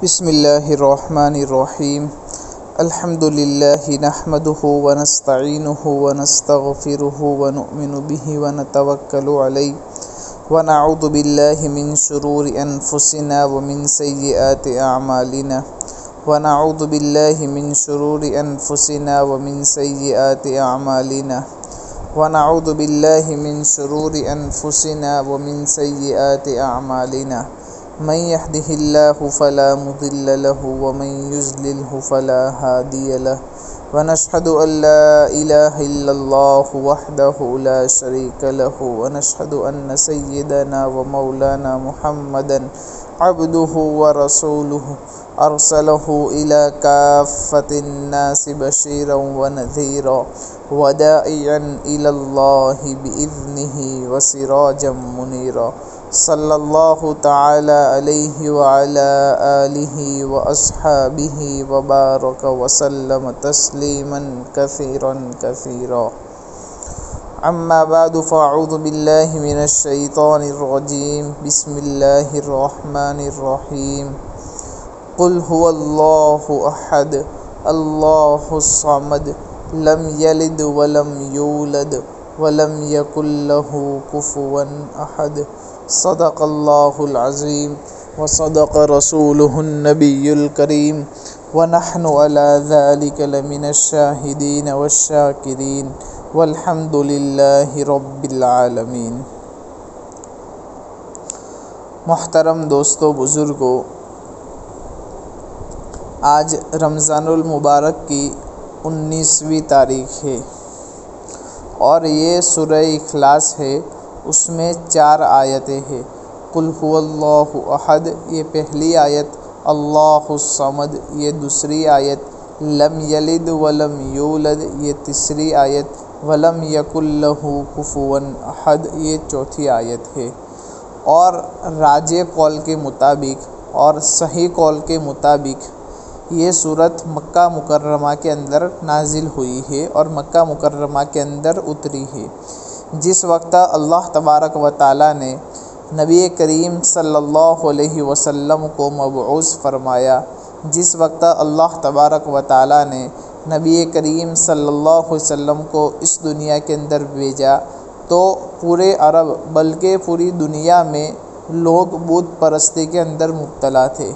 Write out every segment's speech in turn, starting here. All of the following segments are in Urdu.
بسم اللہ الرحمن الرحیم الحمد للہ نحمده ونستعینه ونستغفره ونؤمن به ونتوکل علیہ ونعوذ باللہ من شرور انفسنا ومن سیئات اعمالنا ونعوذ باللہ من شرور انفسنا ومن سیئات اعمالنا ونعوذ باللہ من شرور انفسنا ومن سیئات اعمالنا من يهده الله فلا مضل له ومن يضلل فلا هادي له ونشهد أن لا إله إلا الله وحده لا شريك له ونشهد أن سيدنا ومولانا محمدا عبده ورسوله أرسله إلى كافة الناس بشيرا ونذيرا وداعيا إلى الله بإذنه وسراجا منيرا صلی اللہ تعالی علیہ وعلی آلہ واصحابہ وبارک وسلم تسلیما کثیرا کثیرا اما بعد فاعوذ باللہ من الشیطان الرجیم بسم اللہ الرحمن الرحیم قل هو اللہ احد اللہ الصمد لم یلد ولم یولد ولم یکن له کفوا احد صدق اللہ العظیم وصدق رسولہ النبی الکریم ونحن علی ذلک لمن الشاہدین والشاکرین والحمد للہ رب العالمین۔ محترم دوستو بزرگو، آج رمضان المبارک کی 19ویں تاریخ ہے اور یہ سورہ اخلاص ہے۔ اس میں 4 آیتیں ہیں۔ قل هو اللہ احد یہ پہلی آیت، اللہ الصمد یہ دوسری آیت، لم یلد ولم یولد یہ تیسری آیت، ولم یکن لہ کفوا احد یہ چوتھی آیت ہے۔ اور راجح قول کے مطابق اور صحیح قول کے مطابق یہ صورت مکہ مکرمہ کے اندر نازل ہوئی ہے اور مکہ مکرمہ کے اندر اتری ہے۔ جس وقت اللہ تبارک و تعالیٰ نے نبی کریم صلی اللہ علیہ وسلم کو مبعوث فرمایا، جس وقت اللہ تبارک و تعالیٰ نے نبی کریم صلی اللہ علیہ وسلم کو اس دنیا کے اندر بھیجا تو پورے عرب بلکہ پوری دنیا میں لوگ بت پرستی کے اندر مبتلا تھے۔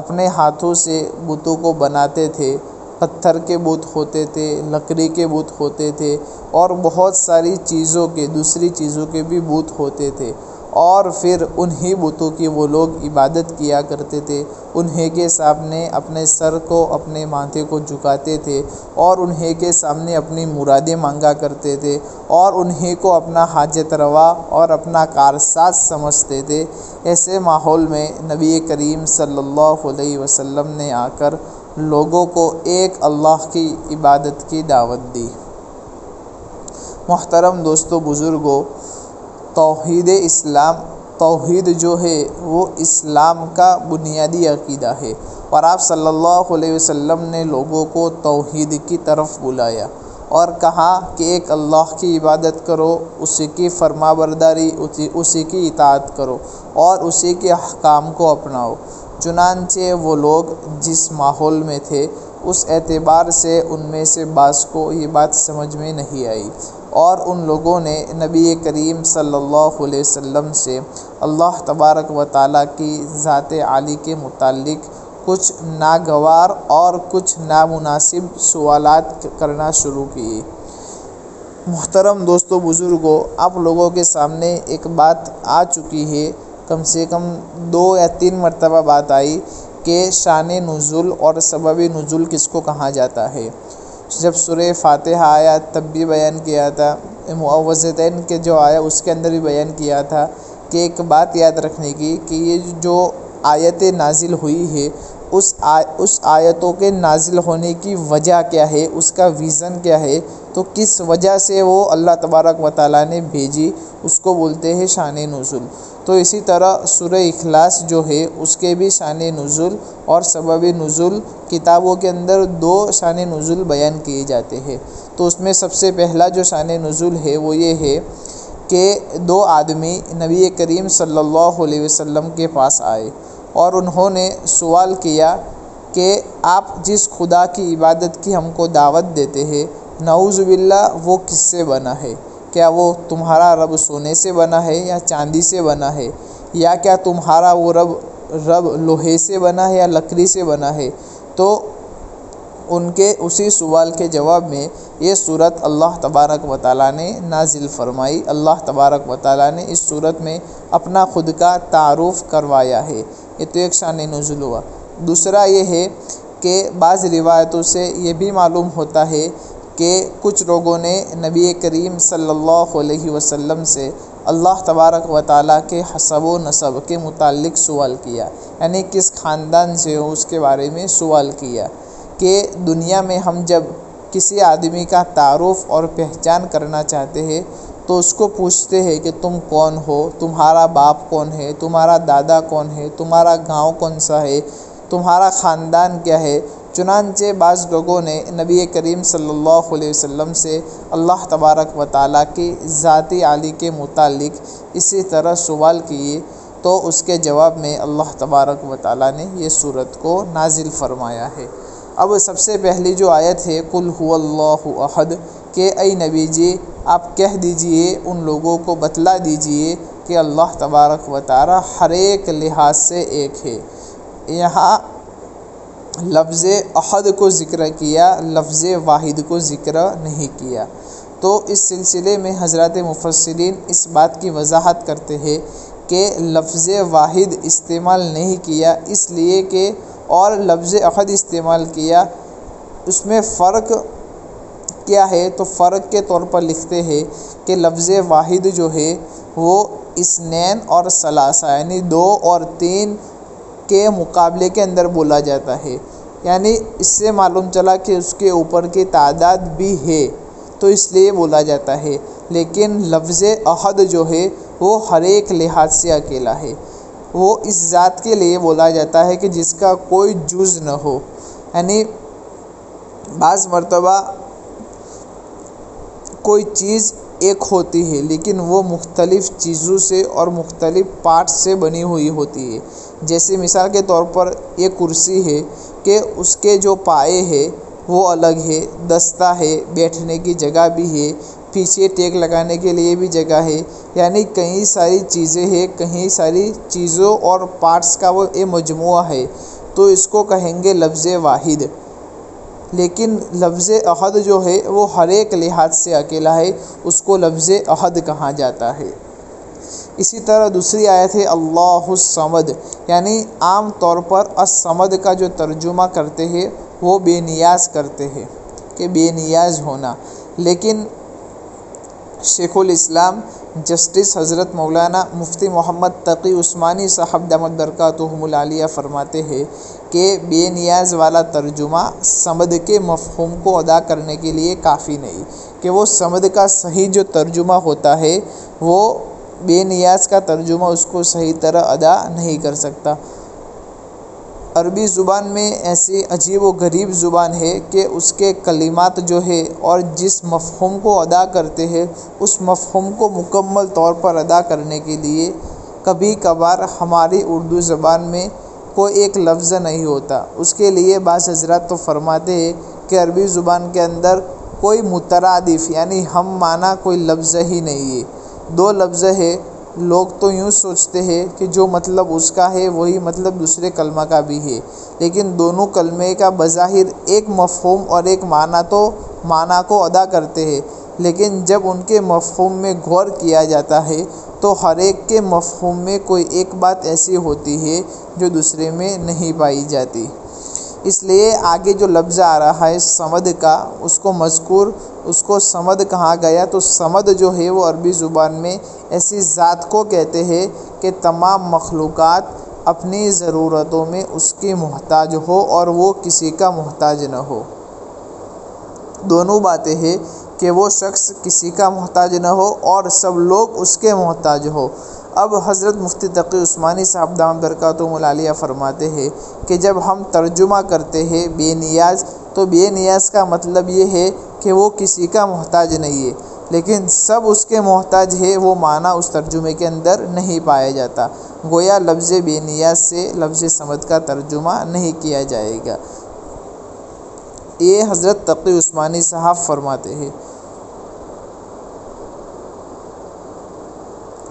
اپنے ہاتھوں سے بتوں کو بناتے تھے، پتھر کے بت ہوتے تھے، لکڑی کے بت ہوتے تھے اور بہت ساری چیزوں کے دوسری چیزوں کے بھی بت ہوتے تھے، اور پھر انہی بتوں کی وہ لوگ عبادت کیا کرتے تھے۔ انہیں کے سامنے اپنے سر کو اپنے ماتھے کو جھکاتے تھے اور انہیں کے سامنے اپنی مرادیں مانگا کرتے تھے اور انہیں کو اپنا حاجت روا اور اپنا کارساز سمجھتے تھے۔ ایسے ماحول میں نبی کریم صلی اللہ علیہ وسلم نے آ کر لوگوں کو ایک اللہ کی عبادت کی دعوت دی۔ محترم دوستو بزرگو، توحید جو ہے وہ اسلام کا بنیادی عقیدہ ہے، اور آپ صلی اللہ علیہ وسلم نے لوگوں کو توحید کی طرف بلایا اور کہا کہ ایک اللہ کی عبادت کرو، اسی کی فرما برداری اسی کی اطاعت کرو اور اسی کے احکام کو اپناؤ۔ چنانچہ وہ لوگ جس ماحول میں تھے اس اعتبار سے ان میں سے بعض کو یہ بات سمجھ میں نہیں آئی، اور ان لوگوں نے نبی کریم صلی اللہ علیہ وسلم سے اللہ تبارک و تعالیٰ کی ذات عالی کے متعلق کچھ ناگوار اور کچھ نامناسب سوالات کرنا شروع کیے۔ محترم دوستو بزرگو، آپ لوگوں کے سامنے ایک بات آ چکی ہے، کم سے کم 2 یا 3 مرتبہ بات آئی کہ شان نزول اور سبب نزول کس کو کہا جاتا ہے۔ جب سورہ فاتحہ آیا تب بھی بیان کیا تھا، معوذتین کے جو آیا اس کے اندر بھی بیان کیا تھا کہ ایک بات یاد رکھنے کی کہ یہ جو آیتیں نازل ہوئی ہے اس آیتوں کے نازل ہونے کی وجہ کیا ہے، اس کا ریزن کیا ہے، تو کس وجہ سے وہ اللہ تبارک و تعالیٰ نے بھیجی، اس کو بولتے ہیں شان نزول۔ تو اسی طرح سورہ اخلاص جو ہے اس کے بھی شان نزول اور سبب نزول کتابوں کے اندر 2 شان نزول بیان کیے جاتے ہیں۔ تو اس میں سب سے پہلا جو شان نزول ہے وہ یہ ہے کہ 2 آدمی نبی کریم صلی اللہ علیہ وسلم کے پاس آئے اور انہوں نے سوال کیا کہ آپ جس خدا کی عبادت کی ہم کو دعوت دیتے ہیں، نعوذ باللہ وہ کس سے بنا ہے؟ کیا وہ تمہارا رب سونے سے بنا ہے یا چاندی سے بنا ہے؟ یا کیا تمہارا وہ رب لوہے سے بنا ہے یا لکڑی سے بنا ہے؟ تو ان کے اسی سوال کے جواب میں یہ صورت اللہ تبارک و تعالیٰ نے نازل فرمائی۔ اللہ تبارک و تعالیٰ نے اس صورت میں اپنا خود کا تعارف کروایا ہے۔ یہ تو ایک شان نزول ہوا۔ دوسرا یہ ہے کہ بعض روایتوں سے یہ بھی معلوم ہوتا ہے کہ کچھ لوگوں نے نبی کریم صلی اللہ علیہ وسلم سے اللہ تبارک و تعالیٰ کے حسب و نسب کے متعلق سوال کیا، یعنی کس خاندان سے ہو اس کے بارے میں سوال کیا کہ دنیا میں ہم جب کسی آدمی کا تعارف اور پہچان کرنا چاہتے ہیں تو اس کو پوچھتے ہیں کہ تم کون ہو، تمہارا باپ کون ہے، تمہارا دادا کون ہے، تمہارا گاؤں کون سا ہے، تمہارا خاندان کیا ہے۔ چنانچہ بعض لوگوں نے نبی کریم صلی اللہ علیہ وسلم سے اللہ تبارک و تعالیٰ کی ذاتی عالی کے متعلق اسی طرح سوال کیے، تو اس کے جواب میں اللہ تبارک و تعالیٰ نے یہ صورت کو نازل فرمایا ہے۔ اب سب سے پہلی جو آیت ہے قل هو اللہ احد، کہ اے نبی جی آپ کہہ دیجئے، ان لوگوں کو بتلا دیجئے کہ اللہ تبارک و تعالیٰ ہر ایک لحاظ سے ایک ہے۔ یہاں لفظ احد کو ذکر کیا، لفظ واحد کو ذکر نہیں کیا۔ تو اس سلسلے میں حضرات مفسرین اس بات کی وضاحت کرتے ہیں کہ لفظ واحد استعمال نہیں کیا اس لیے کہ اور لفظ احد استعمال کیا، اس میں فرق کیا ہے؟ تو فرق کے طور پر لکھتے ہیں کہ لفظ واحد جو ہے وہ اثنین اور ثلاثہ یعنی 2 اور 3 کے مقابلے کے اندر بولا جاتا ہے، یعنی اس سے معلوم چلا کہ اس کے اوپر کی تعداد بھی ہے تو اس لیے بولا جاتا ہے۔ لیکن لفظ احد جو ہے وہ ہر ایک لحاظ سے اکیلا ہے، وہ اس ذات کے لیے بولا جاتا ہے کہ جس کا کوئی جز نہ ہو، یعنی بعض مرتبہ کوئی چیز ایک ہوتی ہے لیکن وہ مختلف چیزوں سے اور مختلف پارٹس سے بنی ہوئی ہوتی ہے۔ جیسے مثال کے طور پر یہ کرسی ہے کہ اس کے جو پائے ہے وہ الگ ہے، دستہ ہے، بیٹھنے کی جگہ بھی ہے، پیچھے ٹیک لگانے کے لیے بھی جگہ ہے، یعنی کئی ساری چیزیں ہیں، کئی ساری چیزوں اور پارٹس کا وہ ایک مجموعہ ہے، تو اس کو کہیں گے لفظ واحد۔ لیکن لفظ احد جو ہے وہ ہر ایک لحاظ سے اکیلا ہے، اس کو لفظ احد کہا جاتا ہے۔ اسی طرح دوسری آیت ہے اللہ الصمد، یعنی عام طور پر الصمد کا جو ترجمہ کرتے ہیں وہ بے نیاز کرتے ہیں کہ بے نیاز ہونا، لیکن شیخ الاسلام جسٹس حضرت مولانا مفتی محمد تقی عثمانی صاحب دامت برکاتہم العالیہ فرماتے ہیں کہ بے نیاز والا ترجمہ صمد کے مفہوم کو ادا کرنے کے لیے کافی نہیں، کہ وہ صمد کا صحیح جو ترجمہ ہوتا ہے وہ بے نیاز کا ترجمہ اس کو صحیح طرح ادا نہیں کر سکتا۔ عربی زبان میں ایسی عجیب و غریب زبان ہے کہ اس کے کلمات جو ہے اور جس مفہوم کو ادا کرتے ہیں اس مفہوم کو مکمل طور پر ادا کرنے کے لیے کبھی کبھار ہماری اردو زبان میں کوئی ایک لفظ نہیں ہوتا۔ اس کے لیے بعض حضرات تو فرماتے ہیں کہ عربی زبان کے اندر کوئی مترادف یعنی ہم معنی کوئی لفظ ہی نہیں ہے، 2 لفظ ہے۔ لوگ تو یوں سوچتے ہیں کہ جو مطلب اس کا ہے وہی مطلب دوسرے کلمہ کا بھی ہے، لیکن دونوں کلمے کا بظاہر ایک مفہوم اور ایک معنی کو ادا کرتے ہیں، لیکن جب ان کے مفہوم میں غور کیا جاتا ہے تو ہر ایک کے مفہوم میں کوئی ایک بات ایسی ہوتی ہے جو دوسرے میں نہیں پائی جاتی۔ اس لیے آگے جو لفظ آ رہا ہے صمد کا، اس کو صمد کہا گیا، تو صمد جو ہے وہ عربی زبان میں ایسی ذات کو کہتے ہیں کہ تمام مخلوقات اپنی ضرورتوں میں اس کی محتاج ہو اور وہ کسی کا محتاج نہ ہو۔ دونوں باتیں ہیں کہ وہ شخص کسی کا محتاج نہ ہو اور سب لوگ اس کے محتاج ہو۔ اب حضرت مفتی تقی عثمانی صاحب دامت برکاتہم العالیہ فرماتے ہیں کہ جب ہم ترجمہ کرتے ہیں بے نیاز، تو بے نیاز کا مطلب یہ ہے کہ وہ کسی کا محتاج نہیں ہے۔ لیکن سب اس کے محتاج ہے، وہ معنی اس ترجمے کے اندر نہیں پایا جاتا۔ گویا لفظ بے نیاز سے لفظ صمد کا ترجمہ نہیں کیا جائے گا۔ یہ حضرت تقی عثمانی صاحب فرماتے ہیں۔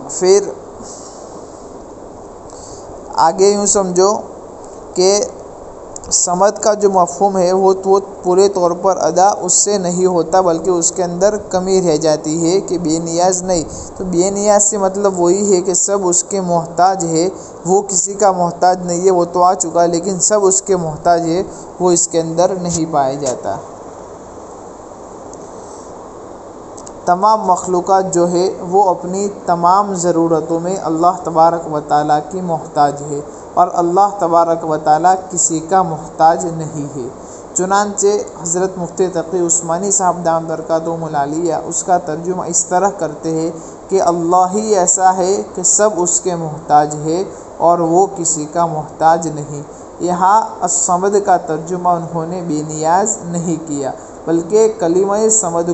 پھر آگے یوں سمجھو کہ صمد کا جو مفہوم ہے وہ پورے طور پر ادا اس سے نہیں ہوتا، بلکہ اس کے اندر کمی رہ جاتی ہے کہ بے نیاز نہیں۔ تو بے نیاز سے مطلب وہی ہے کہ سب اس کے محتاج ہے، وہ کسی کا محتاج نہیں ہے، وہ تو آ چکا، لیکن سب اس کے محتاج ہے، وہ اس کے اندر نہیں پایا جاتا۔ تمام مخلوقات جو ہے وہ اپنی تمام ضرورتوں میں اللہ تبارک و تعالیٰ کی محتاج ہے، اور اللہ تبارک و تعالیٰ کسی کا محتاج نہیں ہے۔ چنانچہ حضرت مفتی تقی عثمانی صاحب دامت برکاتہم العالیہ اس کا ترجمہ اس طرح کرتے ہیں کہ اللہ ہی ایسا ہے کہ سب اس کے محتاج ہے اور وہ کسی کا محتاج نہیں۔ یہاں الصمد کا ترجمہ انہوں نے بے نیاز نہیں کیا، بلکہ کلمہ صمد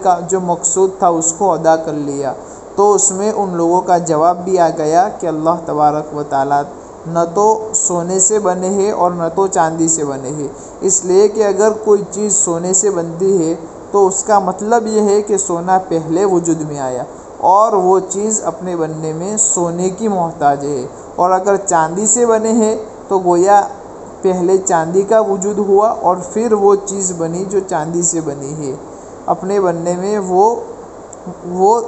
کا جو مقصود تھا اس کو ادا کر لیا۔ تو اس میں ان لوگوں کا جواب بھی آ گیا کہ اللہ تبارک و تعالیٰ نہ تو سونے سے بنے ہیں اور نہ تو چاندی سے بنے ہیں، اس لیے کہ اگر کوئی چیز سونے سے بنتی ہے تو اس کا مطلب یہ ہے کہ سونا پہلے وجود میں آیا اور وہ چیز اپنے بننے میں سونے کی محتاج ہے، اور اگر چاندی سے بنے ہیں تو گویا پہلے چاندی کا وجود ہوا اور پھر وہ چیز بنی جو چاندی سے بنی ہے، اپنے بننے میں وہ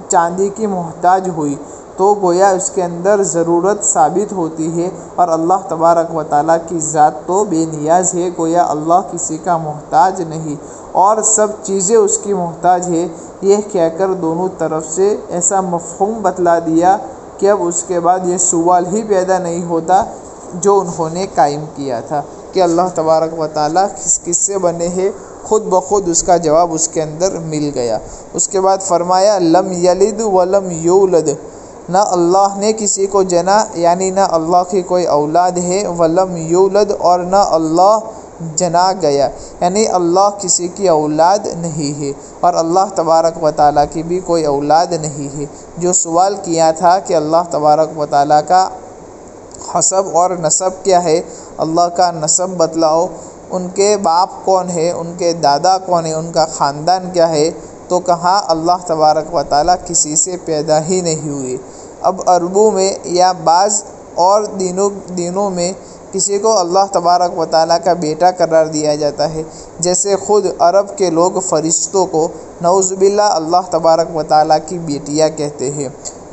چاندی کی محتاج ہوئی، تو گویا اس کے اندر ضرورت ثابت ہوتی ہے۔ اور اللہ تبارک و تعالیٰ کی ذات تو بے نیاز ہے، گویا اللہ کسی کا محتاج نہیں اور سب چیزیں اس کی محتاج ہے۔ یہ کہہ کر دونوں طرف سے ایسا مفہوم بتلا دیا کہ اب اس کے بعد یہ سوال ہی پیدا نہیں ہوتا جو انہوں نے قائم کیا تھا کہ اللہ تبارک و تعالیٰ کس سے بنے ہیں، خود بخود اس کا جواب اس کے اندر مل گیا۔ اس کے بعد فرمایا لم یلد ولم یولد، نہ اللہ نے کسی کو جنا، یعنی نہ اللہ کی کوئی اولاد ہے، ولم یولد اور نہ اللہ جنا گیا، یعنی اللہ کسی کی اولاد نہیں ہے اور اللہ تبارک و تعالیٰ کی بھی کوئی اولاد نہیں ہے۔ جو سوال کیا تھا کہ اللہ تبارک و تعالیٰ کا حسب اور نسب کیا ہے، اللہ کا نسب بتلاؤ، ان کے باپ کون ہے، ان کے دادا کون ہے، ان کا خاندان کیا ہے، تو کہا اللہ تبارک و تعالیٰ کسی سے پیدا ہی نہیں ہوئے۔ اب عربوں میں یا بعض اور دینوں میں کسی کو اللہ تبارک و تعالیٰ کا بیٹا قرار دیا جاتا ہے، جیسے خود عرب کے لوگ فرشتوں کو نعوذ باللہ اللہ تبارک و تعالیٰ کی بیٹیاں کہتے ہیں۔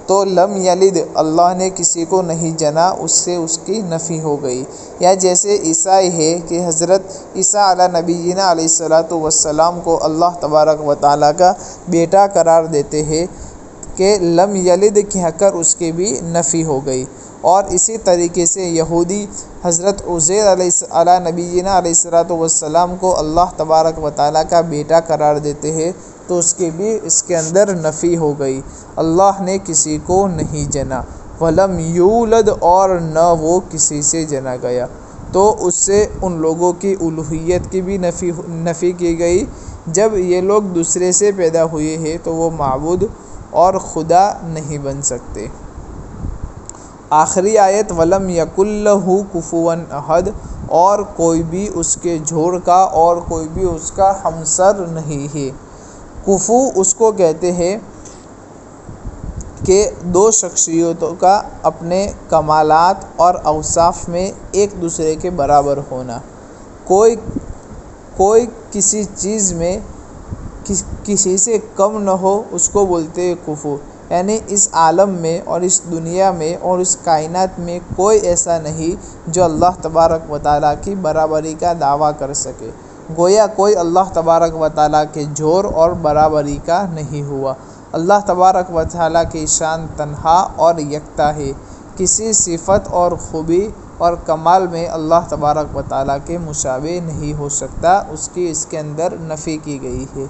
تو لم یلد، اللہ نے کسی کو نہیں جنا، اس سے اس کی نفی ہو گئی۔ یا جیسے عیسائی ہے کہ حضرت عیسیٰ علیہ نبینا علیہ الصلاۃ والسلام کو اللہ تبارک و تعالیٰ کا بیٹا قرار دیتے ہیں کہ لم یلد کہہ کر اس کی بھی نفی ہو گئی۔ اور اسی طریقے سے یہودی حضرت عزیر علیہ نبینا علیہ الصلاۃ والسلام کو اللہ تبارک و تعالیٰ کا بیٹا قرار دیتے ہیں، تو اس کی بھی اس کے اندر نفی ہو گئی۔ اللہ نے کسی کو نہیں جنا، ولم یولد اور نہ وہ کسی سے جنا گیا، تو اس سے ان لوگوں کی الوہیت کی بھی نفی کی گئی۔ جب یہ لوگ دوسرے سے پیدا ہوئے ہیں تو وہ معبود اور خدا نہیں بن سکتے۔ آخری آیت وَلَمْ يَكُنْ لَهُ كُفُوًا أَحَدٌ، اور کوئی بھی اس کے جوڑ کا اور کوئی بھی اس کا ہمسر نہیں ہے۔ کفو اس کو کہتے ہیں کہ دو شخصیتوں کا اپنے کمالات اور اوصاف میں ایک دوسرے کے برابر ہونا۔ کوئی کسی چیز میں کسی سے کم نہ ہو، اس کو بولتے ہیں کفو۔ یعنی اس عالم میں اور اس دنیا میں اور اس کائنات میں کوئی ایسا نہیں جو اللہ تبارک و تعالیٰ کی برابری کا دعویٰ کر سکے۔ گویا کوئی اللہ تبارک و تعالیٰ کے جوڑ اور برابری کا نہیں ہوا۔ اللہ تبارک و تعالیٰ کی شان تنہا اور یکتا ہے، کسی صفت اور خوبی اور کمال میں اللہ تبارک و تعالیٰ کے مشابہ نہیں ہو سکتا، اس کے اندر نفی کی گئی ہے۔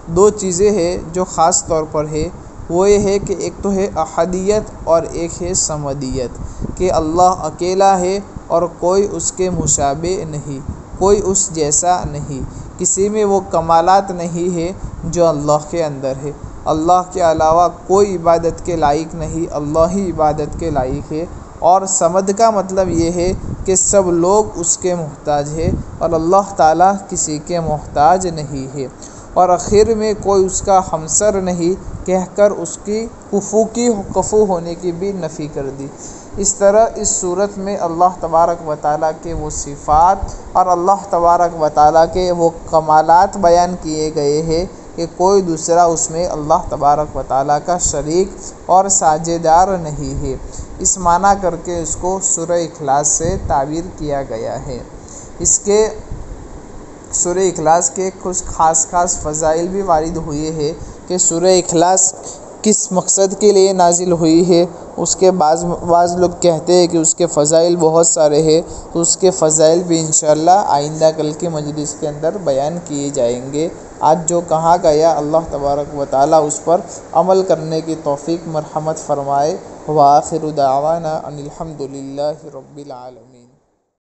دو چیزیں ہیں جو خاص طور پر ہے، وہ یہ ہے کہ ایک تو ہے احدیت اور ایک ہے صمدیت، کہ اللہ اکیلا ہے اور کوئی اس کے مشابہ نہیں، کوئی اس جیسا نہیں۔ کسی میں وہ کمالات نہیں ہے جو اللہ کے اندر ہے۔ اللہ کے علاوہ کوئی عبادت کے لائق نہیں، اللہ ہی عبادت کے لائق ہے۔ اور صمد کا مطلب یہ ہے کہ سب لوگ اس کے محتاج ہے اور اللہ تعالیٰ کسی کے محتاج نہیں ہے۔ اور آخر میں کوئی اس کا ہمسر نہیں کہہ کر اس کی کفو ہونے کی بھی نفی کر دی۔ اس طرح اس صورت میں اللہ تبارک و تعالیٰ کے وہ صفات اور اللہ تبارک و تعالیٰ کے وہ کمالات بیان کیے گئے ہیں کہ کوئی دوسرا اس میں اللہ تبارک و تعالیٰ کا شریک اور ساجھیدار نہیں ہے۔ اس معنی کر کے اس کو سورہ اخلاص سے تعبیر کیا گیا ہے۔ اس کے سورہ اخلاص کے کچھ خاص فضائل بھی وارد ہوئے ہیں کہ سورہ اخلاص کس مقصد کے لیے نازل ہوئی ہے۔ اس کے بعض لوگ کہتے ہیں کہ اس کے فضائل بہت سارے ہیں، تو اس کے فضائل بھی انشاءاللہ آئندہ کل کے مجلس کے اندر بیان کیے جائیں گے۔ آج جو کہا گیا اللہ تبارک و تعالیٰ اس پر عمل کرنے کی توفیق مرحمت فرمائے۔ وآخر دعوانا ان الحمد للہ رب العالمین۔